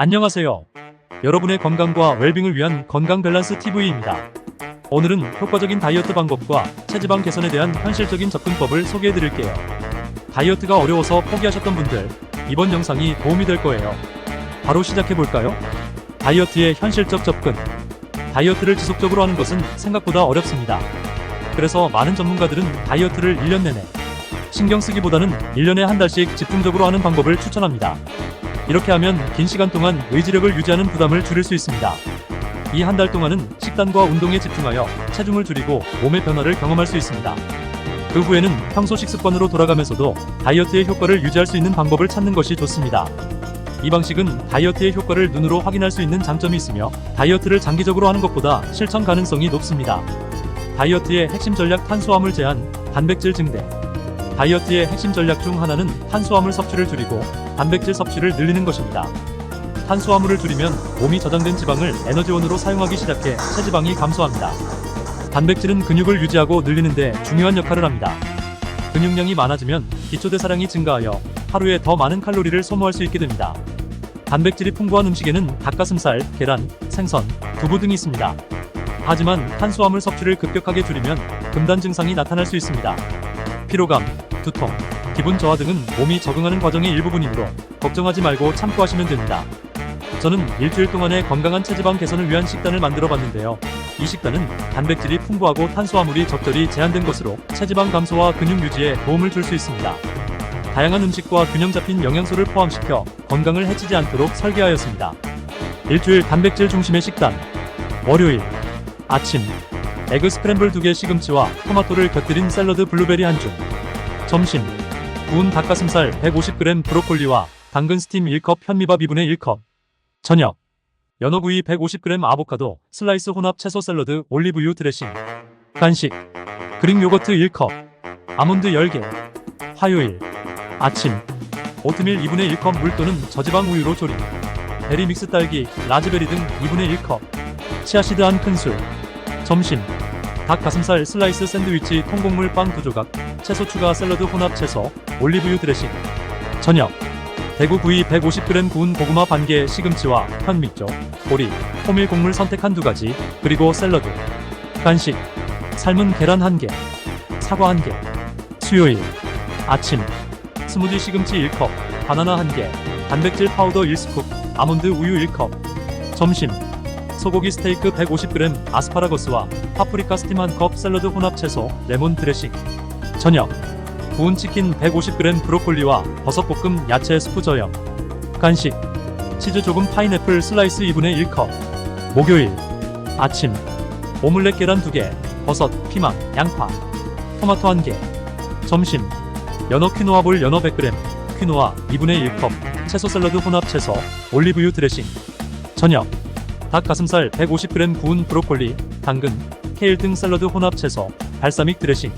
안녕하세요. 여러분의 건강과 웰빙을 위한 건강 밸런스 TV입니다. 오늘은 효과적인 다이어트 방법과 체지방 개선에 대한 현실적인 접근법을 소개해 드릴게요. 다이어트가 어려워서 포기하셨던 분들, 이번 영상이 도움이 될 거예요. 바로 시작해 볼까요? 다이어트의 현실적 접근. 다이어트를 지속적으로 하는 것은 생각보다 어렵습니다. 그래서 많은 전문가들은 다이어트를 1년 내내 신경 쓰기보다는 1년에 한 달씩 집중적으로 하는 방법을 추천합니다. 이렇게 하면 긴 시간 동안 의지력을 유지하는 부담을 줄일 수 있습니다. 이 한 달 동안은 식단과 운동에 집중하여 체중을 줄이고 몸의 변화를 경험할 수 있습니다. 그 후에는 평소 식습관으로 돌아가면서도 다이어트의 효과를 유지할 수 있는 방법을 찾는 것이 좋습니다. 이 방식은 다이어트의 효과를 눈으로 확인할 수 있는 장점이 있으며 다이어트를 장기적으로 하는 것보다 실천 가능성이 높습니다. 다이어트의 핵심 전략 탄수화물 제한, 단백질 증대. 다이어트의 핵심 전략 중 하나는 탄수화물 섭취를 줄이고 단백질 섭취를 늘리는 것입니다. 탄수화물을 줄이면 몸이 저장된 지방을 에너지원으로 사용하기 시작해 체지방이 감소합니다. 단백질은 근육을 유지하고 늘리는 데 중요한 역할을 합니다. 근육량이 많아지면 기초대사량이 증가하여 하루에 더 많은 칼로리를 소모할 수 있게 됩니다. 단백질이 풍부한 음식에는 닭가슴살, 계란, 생선, 두부 등이 있습니다. 하지만 탄수화물 섭취를 급격하게 줄이면 금단 증상이 나타날 수 있습니다. 피로감, 두통, 기분 저하 등은 몸이 적응하는 과정의 일부분이므로 걱정하지 말고 참고 하시면 됩니다. 저는 일주일 동안의 건강한 체지방 개선을 위한 식단을 만들어 봤는데요. 이 식단은 단백질이 풍부하고 탄수화물이 적절히 제한된 것으로 체지방 감소와 근육 유지에 도움을 줄 수 있습니다. 다양한 음식과 균형 잡힌 영양소를 포함시켜 건강을 해치지 않도록 설계하였습니다. 일주일 단백질 중심의 식단. 월요일 아침 에그 스크램블 2개 시금치와 토마토를 곁들인 샐러드 블루베리 한 줌. 점심 구운 닭가슴살 150g 브로콜리와 당근 스팀 1컵 현미밥 2분의 1컵. 저녁 연어구이 150g 아보카도 슬라이스 혼합 채소 샐러드 올리브유 드레싱. 간식 그릭 요거트 1컵 아몬드 10개. 화요일 아침 오트밀 2분의 1컵 물 또는 저지방 우유로 조림. 베리 믹스 딸기, 라즈베리 등 2분의 1컵. 치아씨드 한 큰술. 점심 닭 가슴살 슬라이스 샌드위치 통곡물 빵 2조각 채소 추가 샐러드 혼합 채소 올리브유 드레싱. 저녁 대구 구이 150g 구운 고구마 반개 시금치와 현미조 보리 호밀 곡물 선택 한 2가지 그리고 샐러드. 간식 삶은 계란 1개 사과 1개. 수요일 아침 스무디 시금치 1컵 바나나 1개 단백질 파우더 1스쿱 아몬드 우유 1컵. 점심 소고기 스테이크 150g 아스파라거스와 파프리카 스팀 1컵 샐러드 혼합 채소 레몬 드레싱. 저녁 구운 치킨 150g 브로콜리와 버섯볶음 야채 스프 저염. 간식 치즈 조금 파인애플 슬라이스 2분의 1컵. 목요일 아침 오믈렛 계란 2개 버섯, 피망, 양파, 토마토 1개. 점심 연어 퀴노아 볼 연어 100g 퀴노아 2분의 1컵 채소 샐러드 혼합 채소 올리브유 드레싱. 저녁 닭 가슴살 150g 구운 브로콜리, 당근, 케일 등 샐러드 혼합 채소, 발사믹 드레싱.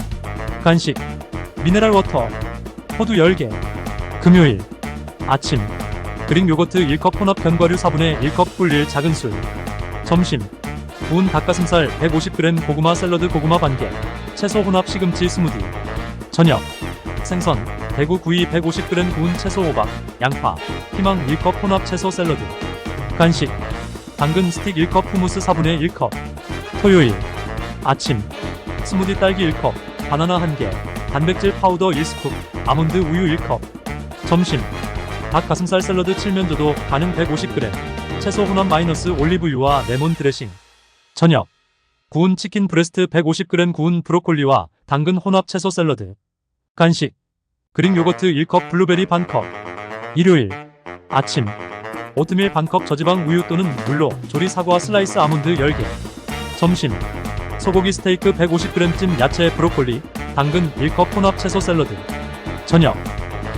간식 미네랄 워터 호두 10개. 금요일 아침 그릭 요거트 1컵 혼합 견과류 4분의 1컵 꿀 1 작은 술. 점심 구운 닭가슴살 150g 고구마 샐러드 고구마 반개 채소 혼합 시금치 스무디. 저녁 생선 대구 구이 150g 구운 채소 호박, 양파, 피망 1컵 혼합 채소 샐러드. 간식 당근 스틱 1컵 후무스 4분의 1컵. 토요일 아침 스무디 딸기 1컵 바나나 1개 단백질 파우더 1스쿱 아몬드 우유 1컵. 점심 닭 가슴살 샐러드 칠면조도 가능 150g 채소 혼합 마이너스 올리브유와 레몬 드레싱. 저녁 구운 치킨 브레스트 150g 구운 브로콜리와 당근 혼합 채소 샐러드. 간식 그릭 요거트 1컵 블루베리 반컵. 일요일 아침 오트밀 반컵 저지방 우유 또는 물로 조리 사과 슬라이스 아몬드 10개. 점심 소고기 스테이크 150g 찜 야채 브로콜리 당근 1컵 혼합 채소 샐러드. 저녁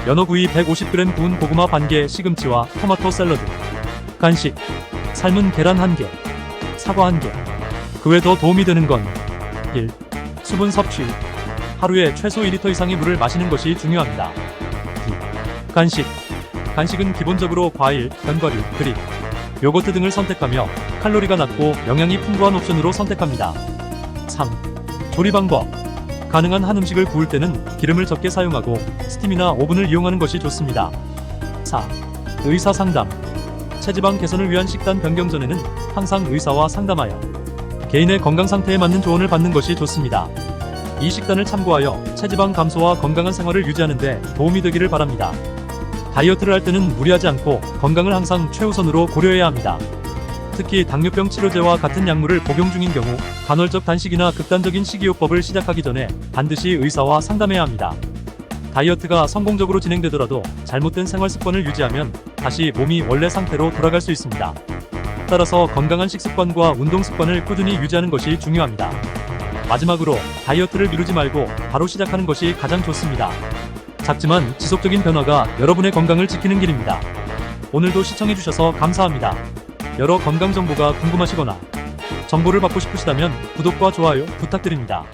연어구이 150g 구운 고구마 반개 시금치와 토마토 샐러드. 간식 삶은 계란 1개 사과 1개. 그 외 더 도움이 되는 건 1. 수분 섭취 하루에 최소 2리터 이상의 물을 마시는 것이 중요합니다. 2. 간식은 기본적으로 과일, 견과류, 그릭, 요거트 등을 선택하며 칼로리가 낮고 영양이 풍부한 옵션으로 선택합니다. 3. 조리 방법 가능한 한 음식을 구울 때는 기름을 적게 사용하고 스팀이나 오븐을 이용하는 것이 좋습니다. 4. 의사 상담 체지방 개선을 위한 식단 변경 전에는 항상 의사와 상담하여 개인의 건강 상태에 맞는 조언을 받는 것이 좋습니다. 이 식단을 참고하여 체지방 감소와 건강한 생활을 유지하는 데 도움이 되기를 바랍니다. 다이어트를 할 때는 무리하지 않고 건강을 항상 최우선으로 고려해야 합니다. 특히 당뇨병 치료제와 같은 약물을 복용 중인 경우 간헐적 단식이나 극단적인 식이요법을 시작하기 전에 반드시 의사와 상담해야 합니다. 다이어트가 성공적으로 진행되더라도 잘못된 생활 습관을 유지하면 다시 몸이 원래 상태로 돌아갈 수 있습니다. 따라서 건강한 식습관과 운동 습관을 꾸준히 유지하는 것이 중요합니다. 마지막으로 다이어트를 미루지 말고 바로 시작하는 것이 가장 좋습니다. 작지만 지속적인 변화가 여러분의 건강을 지키는 길입니다. 오늘도 시청해주셔서 감사합니다. 여러 건강 정보가 궁금하시거나 정보를 받고 싶으시다면 구독과 좋아요 부탁드립니다.